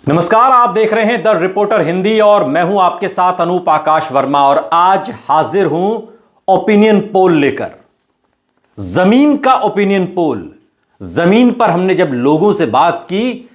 नमस्कार, आप देख रहे हैं द रिपोर्टर हिंदी और मैं हूं आपके साथ अनूप आकाश वर्मा। और आज हाजिर हूं ओपिनियन पोल लेकर, जमीन का ओपिनियन पोल। जमीन पर हमने जब लोगों से बात की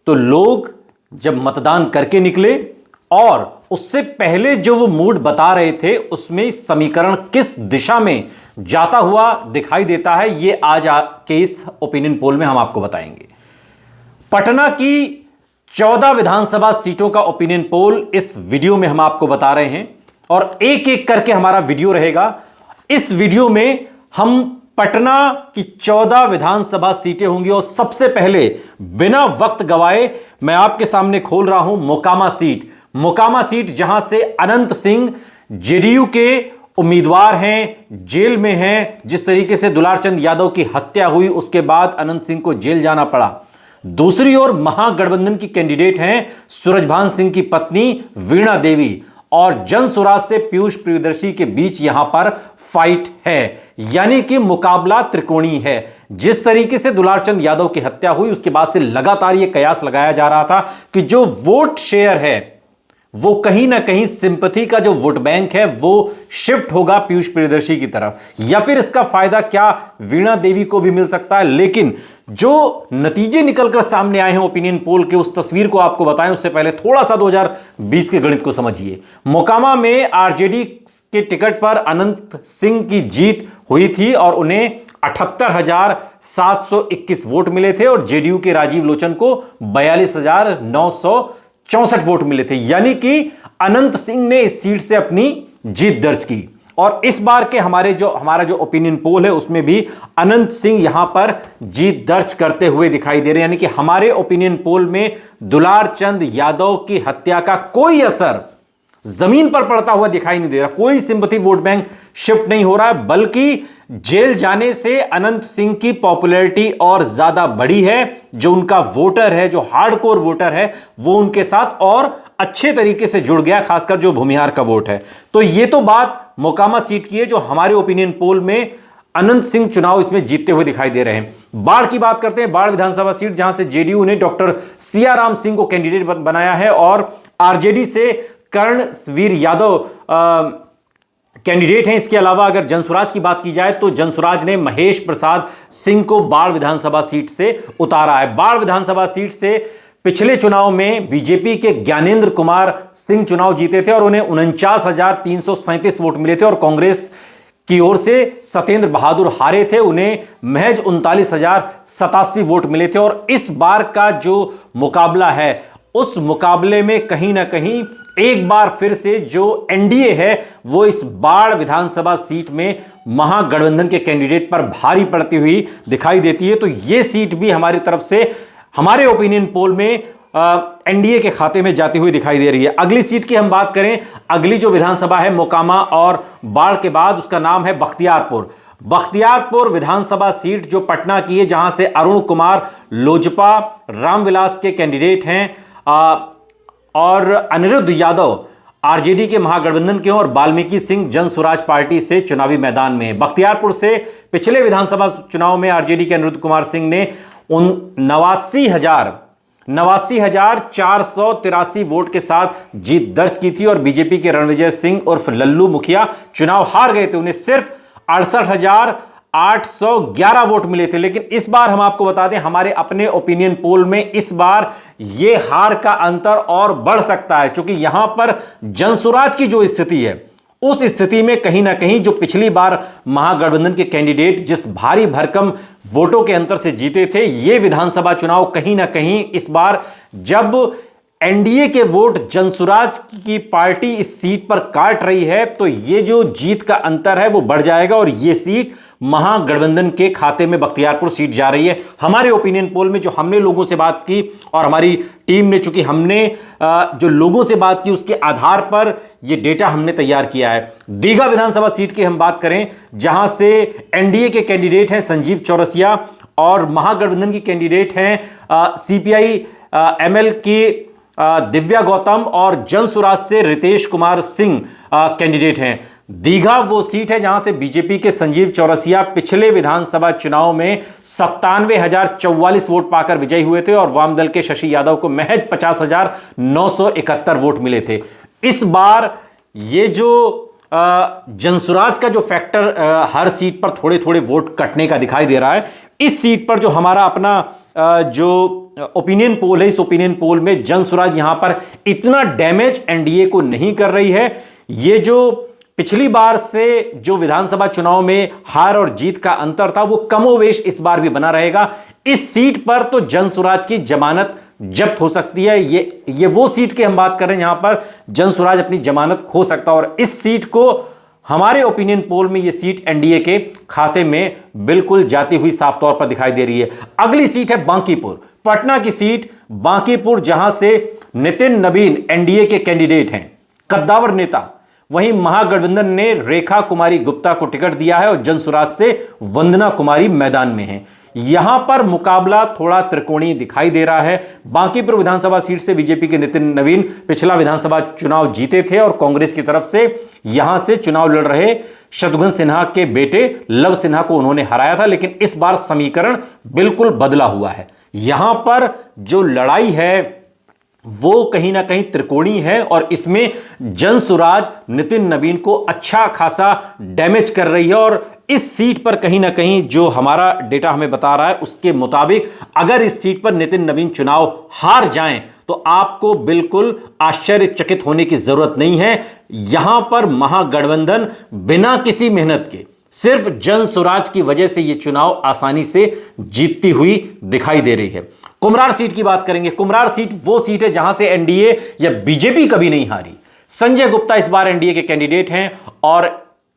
तो लोग जब मतदान करके निकले और उससे पहले जो वो मूड बता रहे थे उसमें समीकरण किस दिशा में जाता हुआ दिखाई देता है, ये आज के इस ओपिनियन पोल में हम आपको बताएंगे। पटना की 14 विधानसभा सीटों का ओपिनियन पोल इस वीडियो में हम आपको बता रहे हैं और एक एक करके हमारा वीडियो रहेगा। इस वीडियो में हम पटना की 14 विधानसभा सीटें होंगी और सबसे पहले बिना वक्त गवाए मैं आपके सामने खोल रहा हूं मोकामा सीट जहां से अनंत सिंह जेडीयू के उम्मीदवार हैं, जेल में हैं। जिस तरीके से दुलारचंद यादव की हत्या हुई उसके बाद अनंत सिंह को जेल जाना पड़ा। दूसरी ओर महागठबंधन की कैंडिडेट हैं सूरजभान सिंह की पत्नी वीणा देवी और जनसुराज से पीयूष प्रियदर्शी के बीच यहां पर फाइट है, यानी कि मुकाबला त्रिकोणीय है। जिस तरीके से दुलारचंद यादव की हत्या हुई उसके बाद से लगातार यह कयास लगाया जा रहा था कि जो वोट शेयर है वो कहीं ना कहीं सिंपैथी का जो वोट बैंक है वो शिफ्ट होगा पीयूष प्रियदर्शी की तरफ, या फिर इसका फायदा क्या वीणा देवी को भी मिल सकता है। लेकिन जो नतीजे निकलकर सामने आए हैं ओपिनियन पोल के, उस तस्वीर को आपको बताएं उससे पहले थोड़ा सा 2020 के गणित को समझिए। मोकामा में आरजेडी के टिकट पर अनंत सिंह की जीत हुई थी और उन्हें 78,721 वोट मिले थे और जेडीयू के राजीव लोचन को 42,964 वोट मिले थे, यानी कि अनंत सिंह ने इस सीट से अपनी जीत दर्ज की। और इस बार के हमारा जो ओपिनियन पोल है उसमें भी अनंत सिंह यहां पर जीत दर्ज करते हुए दिखाई दे रहे हैं, यानी कि हमारे ओपिनियन पोल में दुलारचंद यादव की हत्या का कोई असर जमीन पर पड़ता हुआ दिखाई नहीं दे रहा। कोई सिंपैथी वोट बैंक शिफ्ट नहीं हो रहा है, बल्कि जेल जाने से अनंत सिंह की पॉपुलैरिटी और ज्यादा बढ़ी है। जो उनका वोटर है, जो हार्डकोर वोटर है, वो उनके साथ और अच्छे तरीके से जुड़ गया, खासकर जो भूमिहार का वोट है। तो ये तो बात मोकामा सीट की है जो हमारे ओपिनियन पोल में अनंत सिंह चुनाव इसमें जीतते हुए दिखाई दे रहे हैं। बाढ़ की बात करते हैं, बाढ़ विधानसभा सीट जहां से जेडीयू ने डॉक्टर सियाराम सिंह को कैंडिडेट बनाया है और आरजेडी से कर्णवीर यादव कैंडिडेट हैं। इसके अलावा अगर जनसुराज की बात की जाए तो जनसुराज ने महेश प्रसाद सिंह को बाढ़ विधानसभा सीट से उतारा है। बाढ़ विधानसभा सीट से पिछले चुनाव में बीजेपी के ज्ञानेंद्र कुमार सिंह चुनाव जीते थे और उन्हें 49,337 वोट मिले थे और कांग्रेस की ओर से सत्येंद्र बहादुर हारे थे, उन्हें महज 39,087 वोट मिले थे। और इस बार का जो मुकाबला है उस मुकाबले में कहीं ना कहीं एक बार फिर से जो एनडीए है वो इस बाढ़ विधानसभा सीट में महागठबंधन के कैंडिडेट पर भारी पड़ती हुई दिखाई देती है। तो यह सीट भी हमारी तरफ से हमारे ओपिनियन पोल में एनडीए के खाते में जाती हुई दिखाई दे रही है। अगली सीट की हम बात करें, अगली जो विधानसभा है मोकामा और बाढ़ के बाद, उसका नाम है बख्तियारपुर विधानसभा सीट जो पटना की है, जहां से अरुण कुमार लोजपा रामविलास के कैंडिडेट हैं और अनिरुद्ध यादव आरजेडी के महागठबंधन के और वाल्मीकि सिंह जनसुराज पार्टी से चुनावी मैदान में है। बख्तियारपुर से पिछले विधानसभा चुनाव में आरजेडी के अनिरुद्ध कुमार सिंह ने 89,483 वोट के साथ जीत दर्ज की थी और बीजेपी के रणविजय सिंह उर्फ लल्लू मुखिया चुनाव हार गए थे, उन्हें सिर्फ 68,811 वोट मिले थे। लेकिन इस बार हम आपको बता दें, हमारे अपने ओपिनियन पोल में इस बार यह हार का अंतर और बढ़ सकता है, क्योंकि यहां पर जनसुराज की जो स्थिति है उस स्थिति में कहीं ना कहीं जो पिछली बार महागठबंधन के कैंडिडेट जिस भारी भरकम वोटों के अंतर से जीते थे, ये विधानसभा चुनाव कहीं ना कहीं इस बार जब एनडीए के वोट जनसुराज की पार्टी इस सीट पर काट रही है तो ये जो जीत का अंतर है वो बढ़ जाएगा और ये सीट महागठबंधन के खाते में बख्तियारपुर सीट जा रही है। हमारे ओपिनियन पोल में जो हमने लोगों से बात की और हमारी टीम ने, चूंकि हमने जो लोगों से बात की उसके आधार पर यह डेटा हमने तैयार किया है। दीघा विधानसभा सीट की हम बात करें, जहां से एनडीए के कैंडिडेट हैं संजीव चौरसिया और महागठबंधन की कैंडिडेट हैं सीपीआई एमएल की दिव्या गौतम और जनसुराज से रितेश कुमार सिंह कैंडिडेट हैं। दीघा वो सीट है जहां से बीजेपी के संजीव चौरसिया पिछले विधानसभा चुनाव में 97,044 वोट पाकर विजयी हुए थे और वाम दल के शशि यादव को महज 50,971 वोट मिले थे। इस बार ये जो जनसुराज का जो फैक्टर हर सीट पर थोड़े थोड़े वोट कटने का दिखाई दे रहा है, इस सीट पर जो हमारा अपना जो ओपिनियन पोल है, इस ओपिनियन पोल में जनसुराज यहां पर इतना डैमेज एनडीए को नहीं कर रही है। ये जो पिछली बार से जो विधानसभा चुनाव में हार और जीत का अंतर था वो कमोवेश इस बार भी बना रहेगा। इस सीट पर तो जनसुराज की जमानत जब्त हो सकती है। ये वो सीट की हम बात कर रहे हैं जहां पर जनसुराज अपनी जमानत खो सकता है और इस सीट को हमारे ओपिनियन पोल में यह सीट एनडीए के खाते में बिल्कुल जाती हुई साफ तौर पर दिखाई दे रही है। अगली सीट है बांकीपुर, पटना की सीट बांकीपुर, जहां से नितिन नवीन एनडीए के कैंडिडेट हैं, कद्दावर नेता। वहीं महागठबंधन ने रेखा कुमारी गुप्ता को टिकट दिया है और जनसुराज से वंदना कुमारी मैदान में हैं। यहां पर मुकाबला थोड़ा त्रिकोणीय दिखाई दे रहा है। बांकीपुर विधानसभा सीट से बीजेपी के नितिन नवीन पिछला विधानसभा चुनाव जीते थे और कांग्रेस की तरफ से यहां से चुनाव लड़ रहे शत्रुघ्न सिन्हा के बेटे लव सिन्हा को उन्होंने हराया था, लेकिन इस बार समीकरण बिल्कुल बदला हुआ है। यहां पर जो लड़ाई है वो कहीं ना कहीं त्रिकोणीय है और इसमें जनसुराज नितिन नवीन को अच्छा खासा डैमेज कर रही है और इस सीट पर कहीं ना कहीं जो हमारा डेटा हमें बता रहा है उसके मुताबिक अगर इस सीट पर नितिन नवीन चुनाव हार जाएं तो आपको बिल्कुल आश्चर्यचकित होने की जरूरत नहीं है। यहां पर महागठबंधन बिना किसी मेहनत के सिर्फ जनसुराज की वजह से यह चुनाव आसानी से जीतती हुई दिखाई दे रही है। कुम्हरार सीट की बात करेंगे। कुम्हरार सीट वो सीट है जहां से एनडीए या बीजेपी कभी नहीं हारी। संजय गुप्ता इस बार एनडीए के कैंडिडेट हैं और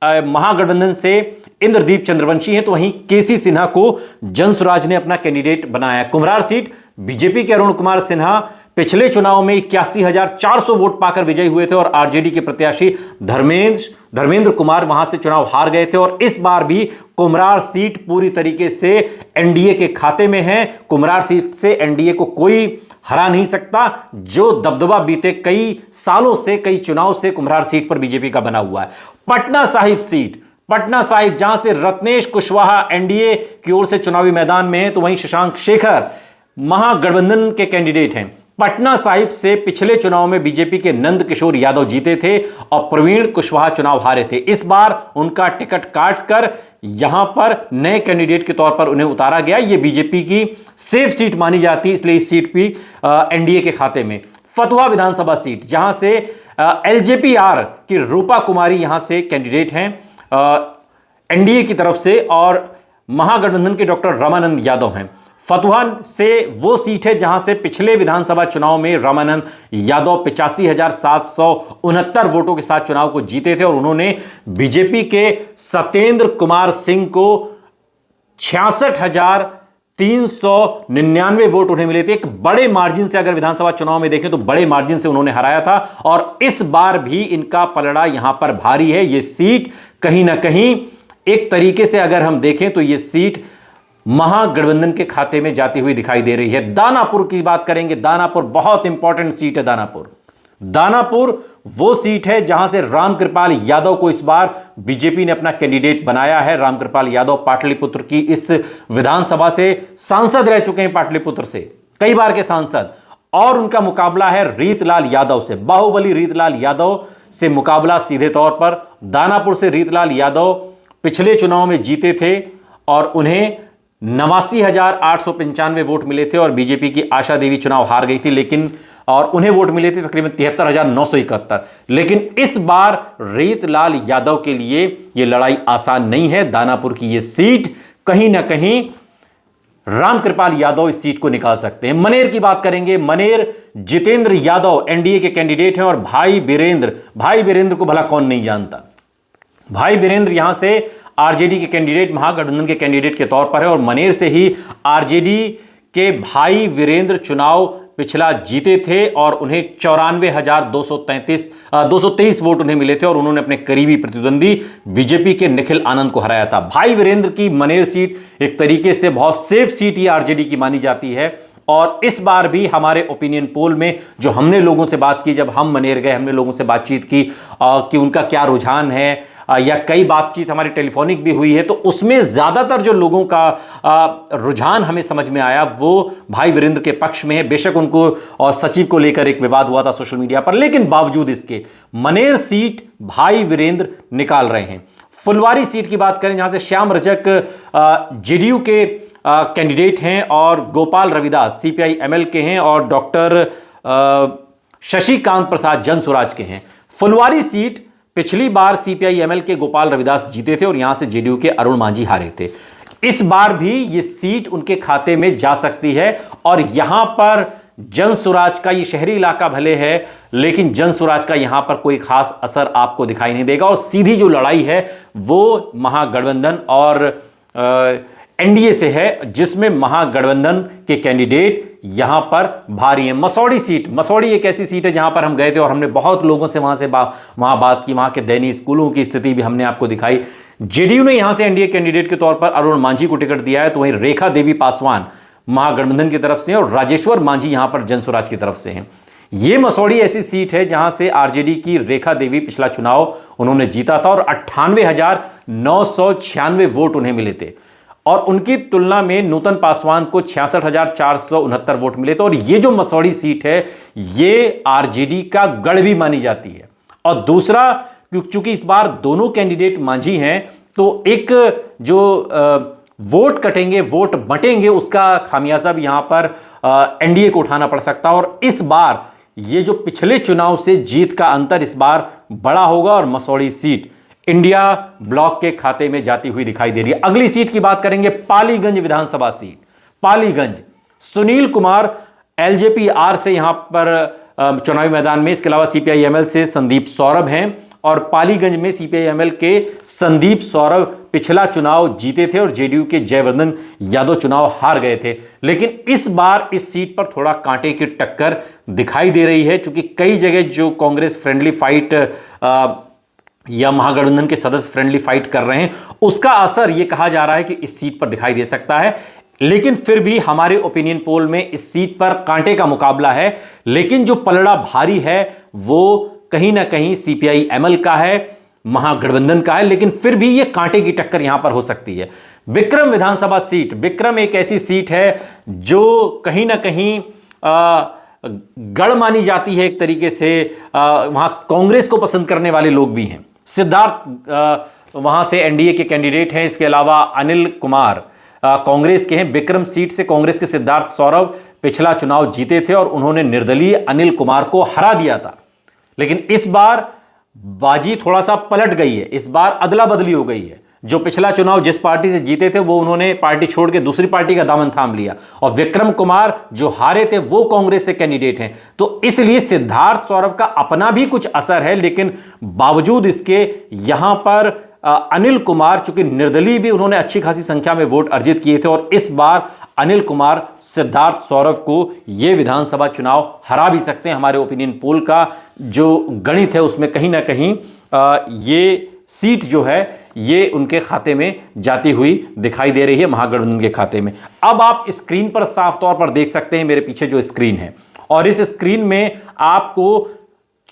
महागठबंधन से इंद्रदीप चंद्रवंशी हैं, तो वहीं केसी सिन्हा को जनसुराज ने अपना कैंडिडेट बनाया। कुम्हरार सीट बीजेपी के अरुण कुमार सिन्हा पिछले चुनाव में 81,400 वोट पाकर विजयी हुए थे और आरजेडी के प्रत्याशी धर्मेंद्र कुमार वहां से चुनाव हार गए थे और इस बार भी कुम्हरार सीट पूरी तरीके से एनडीए के खाते में है। कुम्हरार सीट से एनडीए को कोई हरा नहीं सकता। जो दबदबा बीते कई सालों से, कई चुनाव से कुम्हरार सीट पर बीजेपी का बना हुआ है। पटना साहिब सीट, पटना साहिब जहां से रत्नेश कुशवाहा एनडीए की ओर से चुनावी मैदान में है, तो वहीं शशांक शेखर महागठबंधन के कैंडिडेट हैं। पटना साहिब से पिछले चुनाव में बीजेपी के नंद किशोर यादव जीते थे और प्रवीण कुशवाहा चुनाव हारे थे। इस बार उनका टिकट काटकर यहां पर नए कैंडिडेट के तौर पर उन्हें उतारा गया। यह बीजेपी की सेफ सीट मानी जाती है, इसलिए इस सीट भी एनडीए के खाते में। फतुहा विधानसभा सीट जहां से एलजेपी-आर की रूपा कुमारी यहां से कैंडिडेट हैं एनडीए की तरफ से और महागठबंधन के डॉक्टर रामानंद यादव हैं। फतुहा से वो सीट है जहां से पिछले विधानसभा चुनाव में रामानंद यादव 85,769 वोटों के साथ चुनाव को जीते थे और उन्होंने बीजेपी के सत्येंद्र कुमार सिंह को 66,399 वोट उन्हें मिले थे। एक बड़े मार्जिन से, अगर विधानसभा चुनाव में देखें तो बड़े मार्जिन से उन्होंने हराया था और इस बार भी इनका पलड़ा यहां पर भारी है। यह सीट कहीं ना कहीं एक तरीके से अगर हम देखें तो यह सीट महागठबंधन के खाते में जाती हुई दिखाई दे रही है। दानापुर की बात करेंगे। दानापुर बहुत इंपॉर्टेंट सीट है। दानापुर वो सीट है जहां से रामकृपाल यादव को इस बार बीजेपी ने अपना कैंडिडेट बनाया है। रामकृपाल यादव पाटलिपुत्र की इस विधानसभा से सांसद रह चुके हैं, पाटलिपुत्र से कई बार के सांसद, और उनका मुकाबला है रीतलाल यादव से। बाहुबली रीतलाल यादव से मुकाबला सीधे तौर पर। दानापुर से रीतलाल यादव पिछले चुनाव में जीते थे और उन्हें 89,895 वोट मिले थे और बीजेपी की आशा देवी चुनाव हार गई थी, लेकिन और उन्हें वोट मिले थे तकरीबन 73,971। लेकिन इस बार रीतलाल यादव के लिए यह लड़ाई आसान नहीं है। दानापुर की यह सीट कहीं ना कहीं रामकृपाल यादव इस सीट को निकाल सकते हैं। मनेर की बात करेंगे। मनेर जितेंद्र यादव एनडीए के कैंडिडेट हैं और भाई बीरेंद्र को भला कौन नहीं जानता। भाई बीरेंद्र यहां से आरजेडी के कैंडिडेट, महागठबंधन के कैंडिडेट के तौर पर है और मनेर से ही आरजेडी के भाई वीरेंद्र चुनाव पिछला जीते थे और उन्हें 94,223 वोट उन्हें मिले थे और उन्होंने अपने करीबी प्रतिद्वंदी बीजेपी के निखिल आनंद को हराया था। भाई वीरेंद्र की मनेर सीट एक तरीके से बहुत सेफ सीट ही आरजेडी की मानी जाती है और इस बार भी हमारे ओपिनियन पोल में जो हमने लोगों से बात की, जब हम मनेर गए, हमने लोगों से बातचीत की कि उनका क्या रुझान है, या कई बातचीत हमारी टेलीफोनिक भी हुई है, तो उसमें ज्यादातर जो लोगों का रुझान हमें समझ में आया वो भाई वीरेंद्र के पक्ष में है। बेशक उनको और सचिव को लेकर एक विवाद हुआ था सोशल मीडिया पर, लेकिन बावजूद इसके मनेर सीट भाई वीरेंद्र निकाल रहे हैं। फुलवारी सीट की बात करें जहां से श्याम रजक जेडीयू के कैंडिडेट हैं और गोपाल रविदास सीपीआई-एमएल के हैं और डॉक्टर शशिकांत प्रसाद जनसुराज के हैं। फुलवारी सीट पिछली बार सीपीआई-एमएल के गोपाल रविदास जीते थे और यहां से जेडीयू के अरुण मांझी हारे थे। इस बार भी यह सीट उनके खाते में जा सकती है और यहां पर जनसुराज का, ये शहरी इलाका भले है लेकिन जनसुराज का यहां पर कोई खास असर आपको दिखाई नहीं देगा और सीधी जो लड़ाई है वो महागठबंधन और एनडीए से है, जिसमें महागठबंधन के कैंडिडेट यहां पर भारी हैं। मसौड़ी सीट, मसौड़ी एक ऐसी सीट है जहां पर हम गए थे और हमने बहुत लोगों से वहां बात की, वहां के दैनिक स्कूलों की स्थिति भी हमने आपको दिखाई। जेडीयू ने यहां से एनडीए कैंडिडेट के तौर पर अरुण मांझी को टिकट दिया है, तो वहीं रेखा देवी पासवान महागठबंधन की तरफ से और राजेश्वर मांझी यहां पर जनसुराज की तरफ से हैं। यह मसौड़ी ऐसी सीट है जहां से आरजेडी की रेखा देवी पिछला चुनाव उन्होंने जीता था और 98,996 वोट उन्हें मिले थे और उनकी तुलना में नूतन पासवान को 66,469 वोट मिले थे। और ये जो मसौड़ी सीट है ये आरजेडी का गढ़ भी मानी जाती है। और दूसरा, क्योंकि इस बार दोनों कैंडिडेट मांझी हैं, तो एक जो वोट कटेंगे, वोट बटेंगे, उसका खामियाजा भी यहां पर एनडीए को उठाना पड़ सकता है। और इस बार ये जो पिछले चुनाव से जीत का अंतर इस बार बड़ा होगा और मसौड़ी सीट इंडिया ब्लॉक के खाते में जाती हुई दिखाई दे रही है। अगली सीट की बात करेंगे, पालीगंज विधानसभा सीट। पालीगंज, सुनील कुमार एलजेपी-आर से यहां पर चुनावी मैदान में, इसके अलावा सीपीआई-एमएल से संदीप सौरभ हैं और पालीगंज में सीपीआई-एमएल के संदीप सौरभ पिछला चुनाव जीते थे और जेडीयू के जयवर्धन यादव चुनाव हार गए थे। लेकिन इस बार इस सीट पर थोड़ा कांटे की टक्कर दिखाई दे रही है, क्योंकि कई जगह जो कांग्रेस फ्रेंडली फाइट या महागठबंधन के सदस्य फ्रेंडली फाइट कर रहे हैं, उसका असर यह कहा जा रहा है कि इस सीट पर दिखाई दे सकता है। लेकिन फिर भी हमारे ओपिनियन पोल में इस सीट पर कांटे का मुकाबला है, लेकिन जो पलड़ा भारी है वो कहीं ना कहीं सीपीआई-एमएल का है, महागठबंधन का है, लेकिन फिर भी यह कांटे की टक्कर यहां पर हो सकती है। विक्रम विधानसभा सीट, विक्रम एक ऐसी सीट है जो कहीं ना कहीं गढ़ मानी जाती है एक तरीके से, वहां कांग्रेस को पसंद करने वाले लोग भी हैं। सिद्धार्थ वहां से एनडीए के कैंडिडेट हैं, इसके अलावा अनिल कुमार कांग्रेस के हैं। विक्रम सीट से कांग्रेस के सिद्धार्थ सौरभ पिछला चुनाव जीते थे और उन्होंने निर्दलीय अनिल कुमार को हरा दिया था। लेकिन इस बार बाजी थोड़ा सा पलट गई है, इस बार अदला बदली हो गई है। जो पिछला चुनाव जिस पार्टी से जीते थे वो उन्होंने पार्टी छोड़ के दूसरी पार्टी का दामन थाम लिया और विक्रम कुमार जो हारे थे वो कांग्रेस से कैंडिडेट हैं। तो इसलिए सिद्धार्थ सौरभ का अपना भी कुछ असर है, लेकिन बावजूद इसके यहां पर अनिल कुमार, चूंकि निर्दलीय भी उन्होंने अच्छी खासी संख्या में वोट अर्जित किए थे और इस बार अनिल कुमार सिद्धार्थ सौरभ को यह विधानसभा चुनाव हरा भी सकते हैं। हमारे ओपिनियन पोल का जो गणित है उसमें कहीं ना कहीं ये सीट जो है ये उनके खाते में जाती हुई दिखाई दे रही है, महागठबंधन के खाते में। अब आप स्क्रीन पर साफ तौर पर देख सकते हैं, मेरे पीछे जो स्क्रीन है, और इस स्क्रीन में आपको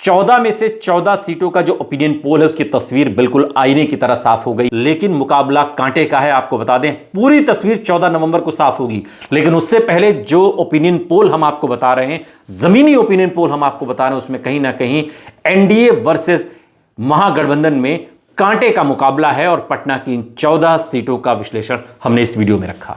14 में से 14 सीटों का जो ओपिनियन पोल है उसकी तस्वीर बिल्कुल आईने की तरह साफ हो गई। लेकिन मुकाबला कांटे का है, आपको बता दें पूरी तस्वीर 14 नवंबर को साफ होगी। लेकिन उससे पहले जो ओपिनियन पोल हम आपको बता रहे हैं, जमीनी ओपिनियन पोल हम आपको बता रहे हैं, उसमें कहीं ना कहीं एनडीए वर्सेस महागठबंधन में कांटे का मुकाबला है और पटना की इन 14 सीटों का विश्लेषण हमने इस वीडियो में रखा।